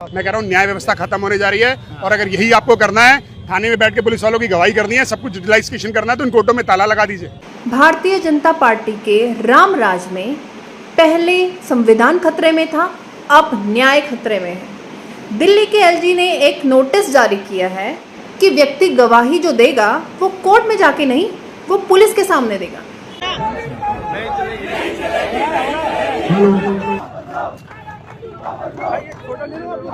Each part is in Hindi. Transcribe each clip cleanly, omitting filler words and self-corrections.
मैं कह रहा हूँ न्याय व्यवस्था खत्म होने जा रही है और अगर यही आपको करना है, थाने में बैठ के पुलिस वालों की गवाही करनी है, सब कुछ डिजिटलाइजेशन करना है तो इन कोर्टों में ताला लगा दीजिए। भारतीय जनता पार्टी के रामराज में पहले संविधान खतरे में था, अब न्याय खतरे में है। दिल्ली के एलजी ने एक नोटिस जारी किया है कि व्यक्ति गवाही जो देगा वो कोर्ट में जाके नहीं, वो पुलिस के सामने देगा।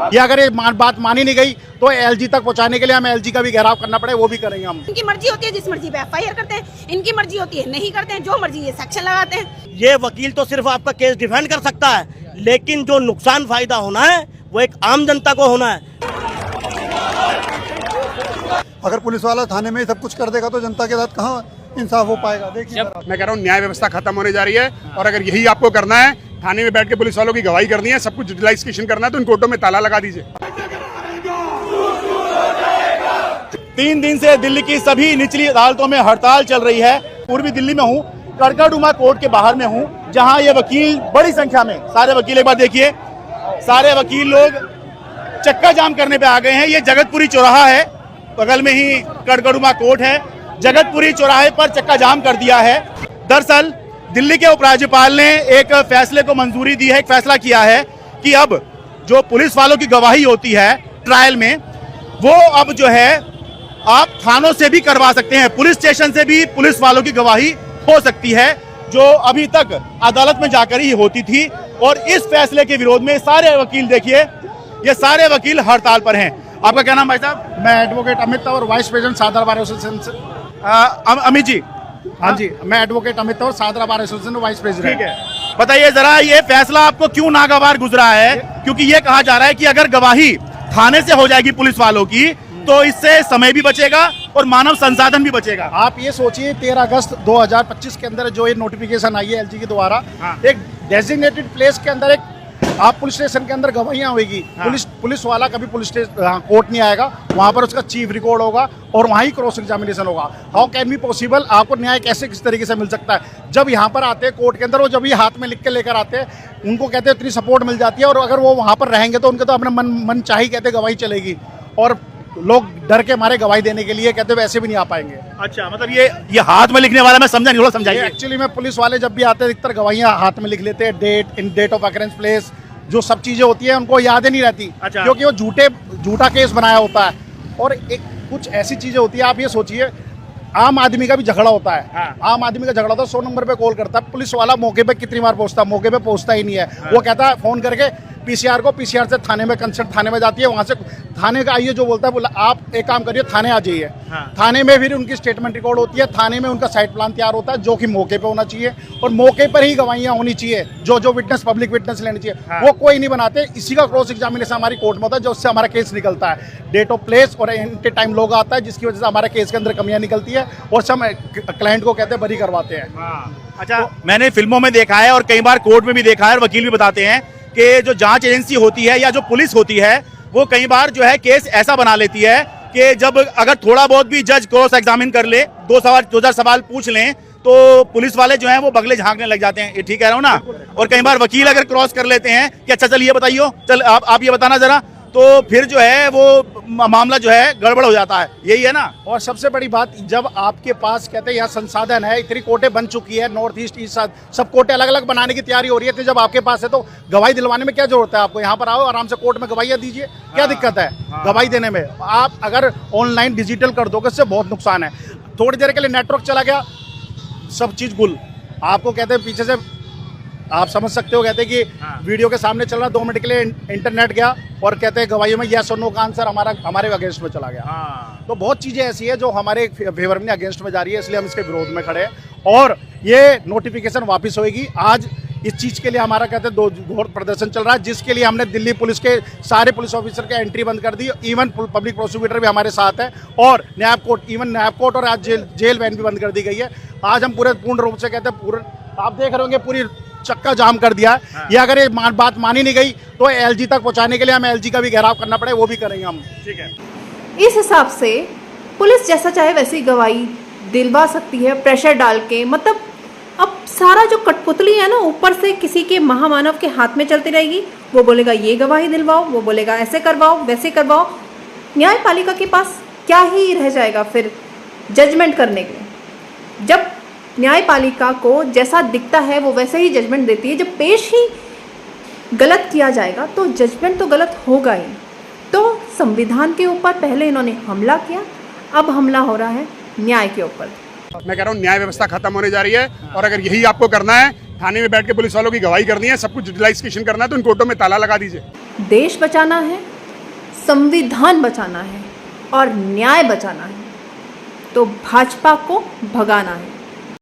ये अगर ये बात मानी नहीं गई तो एलजी तक पहुंचाने के लिए हमें एलजी का भी घेराव करना पड़े, वो भी करेंगे हम। इनकी मर्जी होती है, जिस मर्जी पे एफआईआर करते हैं, इनकी मर्जी होती है नहीं करते हैं, जो मर्जी ये सेक्शन लगाते हैं। ये वकील तो सिर्फ आपका केस डिफेंड कर सकता है, लेकिन जो नुकसान फायदा होना है वो एक आम जनता को होना है। अगर पुलिस वाला थाने में सब कुछ कर देगा तो जनता के साथ कहाँ इंसाफ हो पाएगा। देखिए मैं कह रहा हूँ न्याय व्यवस्था खत्म होने जा रही है और अगर यही आपको करना है, थाने में बैठ के पुलिस वालों की गवाही करनी है, सब कुछ डिजिटलाइजेशन करना है तो इन कोर्टों में ताला लगा दीजिए। 3 दिन से दिल्ली की सभी निचली अदालतों में हड़ताल चल रही है। पूर्वी दिल्ली में हूँ, कड़कड़डुमा कोर्ट के बाहर में हूँ, जहाँ ये वकील बड़ी संख्या में, सारे वकील, एक बार देखिए, सारे वकील लोग चक्का जाम करने पे आ गए हैं। ये जगतपुरी चौराहा है, बगल में ही कड़कड़डुमा कोर्ट है। जगतपुरी चौराहे पर चक्का जाम कर दिया है। दरअसल दिल्ली के उपराज्यपाल ने एक फैसले को मंजूरी दी है, एक फैसला किया है कि अब जो पुलिस वालों की गवाही होती है ट्रायल में, वो अब जो है आप थानों से भी करवा सकते हैं, पुलिस स्टेशन से भी पुलिस वालों की गवाही हो सकती है, जो अभी तक अदालत में जाकर ही होती थी। और इस फैसले के विरोध में सारे वकील, देखिए ये सारे वकील हड़ताल पर हैं। आपका क्या नाम भाई साहब? मैं एडवोकेट अमित और vice president Sadra bar association से। अमित जी, हाँ जी, मैं एडवोकेट अमित और Sadra bar association vice president. ठीक है, बताइए जरा ये फैसला आपको क्यों नागवार गुजरा है? क्योंकि ये कहा जा रहा है कि अगर गवाही थाने से हो जाएगी पुलिस वालों की तो इससे समय भी बचेगा और मानव संसाधन भी बचेगा। आप ये सोचिए 13 अगस्त 2025 के अंदर जो ये नोटिफिकेशन आई है एलजी के द्वारा, एक डेजिग्नेटेड प्लेस के अंदर एक आप पुलिस स्टेशन के अंदर गवाहियां होगी। पुलिस वाला कभी पुलिस कोर्ट नहीं आएगा, वहां पर उसका चीफ रिकॉर्ड होगा और वहीं क्रॉस एग्जामिनेशन होगा। How can be possible? आपको न्याय कैसे किस तरीके से मिल सकता है? जब यहाँ पर आते हैं कोर्ट के अंदर, वो जब ये हाथ में लिख के लेकर आते हैं, उनको कहते हैं इतनी सपोर्ट मिल जाती है, और अगर वो वहाँ पर रहेंगे तो उनके तो अपने मन चाही कहते गवाही चलेगी, और लोग डर के मारे गवाही देने के लिए कहते वैसे भी नहीं आ पाएंगे। अच्छा, मतलब ये हाथ में लिखने वाला मैं समझा नहीं, थोड़ा समझाइए। एक्चुअली में पुलिस वाले जब भी आते हैं अधिकतर गवाहियां हाथ में लिख लेते हैं, डेट ऑफ अकरेंस, प्लेस, जो सब चीजें होती है उनको याद ही नहीं रहती। अच्छा। क्योंकि वो झूठा केस बनाया होता है। और एक कुछ ऐसी चीजें होती है, आप ये सोचिए आम आदमी का भी झगड़ा होता है। हाँ। आम आदमी का झगड़ा होता है, 100 नंबर पे कॉल करता है, पुलिस वाला मौके पे कितनी बार पहुंचता है? मौके पे पहुंचता ही नहीं है। हाँ। वो कहता है फोन करके पीसीआर को, पीसीआर से थाने में कंसर्ट थाने में जाती है, वहां से थाने का आइए जो बोलता है, बोला आप एक काम करिए थाने आ जाइए। हाँ। थाने में फिर उनकी स्टेटमेंट रिकॉर्ड होती है, थाने में उनका साइट प्लान तैयार होता है जो कि मौके पे होना चाहिए, और मौके पर ही गवाहियां होनी चाहिए, जो विटनेस पब्लिक विटनेस लेनी चाहिए। हाँ। वो कोई नहीं बनाते। इसी का क्रॉस एग्जामिनेशन हमारी कोर्ट में होता है, जो उससे हमारा केस निकलता है। डेट ऑफ प्लेस और एंटी टाइम लोग आता है, जिसकी वजह से हमारे केस के अंदर कमियां निकलती है और सब क्लाइंट को कहते हैं बरी करवाते हैं। हाँ। अच्छा, तो मैंने फिल्मों में देखा है और कई बार कोर्ट में भी देखा है, और वकील भी बताते हैं कि जो जांच एजेंसी होती है या जो पुलिस होती है, वो कई बार जो है केस ऐसा बना लेती है कि जब अगर थोड़ा बहुत भी जज क्रॉस एग्जामिन कर ले, 2-4 सवाल पूछ लें, तो पुलिस वाले जो हैं वो बगले झांकने लग जाते हैं। ये ठीक कह रहा हूँ ना? और कई बार वकील अगर क्रॉस कर लेते हैं कि अच्छा चल ये बताइए, चल आप ये बताना जरा, तो फिर जो है वो मामला जो है गड़बड़ हो जाता है। यही है ना? और सबसे बड़ी बात, जब आपके पास कहते हैं यहाँ संसाधन है, इतनी कोर्टें बन चुकी है, नॉर्थ ईस्ट सब कोर्टें अलग अलग बनाने की तैयारी हो रही है, तो जब आपके पास है तो गवाही दिलवाने में क्या जरूरत है? आपको यहाँ पर आओ, आराम से कोर्ट में गवाहियाँ दीजिए। क्या दिक्कत है गवाही देने में? आप अगर ऑनलाइन डिजिटल कर दोगे, इससे बहुत नुकसान है। थोड़ी देर के लिए नेटवर्क चला गया, सब चीज गुल। आपको कहते हैं पीछे से, आप समझ सकते हो, कहते हैं कि वीडियो के सामने चल रहा, 2 मिनट के लिए इंटरनेट गया और कहते हैं गवाही में यस और नो का आंसर हमारे अगेंस्ट में चला गया। तो बहुत चीजें ऐसी है जो हमारे फेवर में अगेंस्ट में जा रही है, इसलिए हम इसके विरोध में खड़े हैं और ये नोटिफिकेशन वापस होगी। आज इस चीज के लिए हमारा कहते हैं घोर प्रदर्शन चल रहा है, जिसके लिए हमने दिल्ली पुलिस के सारे पुलिस ऑफिसर के एंट्री बंद कर दी। इवन पब्लिक प्रोसिक्यूटर भी हमारे साथ है, और न्याय कोर्ट और आज जेल वैन भी बंद कर दी गई है। आज हम पूर्ण रूप से कहते हैं, आप देख रहे होंगे पूरी चक्का जाम कर दिया है। हाँ। ये अगर ये बात मानी नहीं गई तो एलजी तक पहुंचाने के लिए हमें एलजी का भी घेराव करना पड़े, वो भी करेंगे हम। ठीक है, इस हिसाब से पुलिस जैसा चाहे वैसी गवाही दिलवा सकती है, प्रेशर डाल के। मतलब अब सारा जो कठपुतली है ना, ऊपर से किसी के महामानव के हाथ में चलती रहेगी, वो बोलेगा ये गवाही दिलवाओ, वो बोलेगा ऐसे करवाओ, वैसे करवाओ। न्यायपालिका के पास क्या ही रह जाएगा फिर जजमेंट करने के लिए? जब न्यायपालिका को जैसा दिखता है वो वैसे ही जजमेंट देती है। जब पेश ही गलत किया जाएगा तो जजमेंट तो गलत होगा ही। तो संविधान के ऊपर पहले इन्होंने हमला किया, अब हमला हो रहा है न्याय के ऊपर। मैं कह रहा हूँ न्याय व्यवस्था खत्म होने जा रही है, और अगर यही आपको करना है, थाने में बैठ के पुलिस वालों की गवाही करनी है, सब कुछ डिजिटलाइजेशन करना है, तो इन कोर्टों में ताला लगा दीजिए। देश बचाना है, संविधान बचाना है और न्याय बचाना है, तो भाजपा को भगाना है।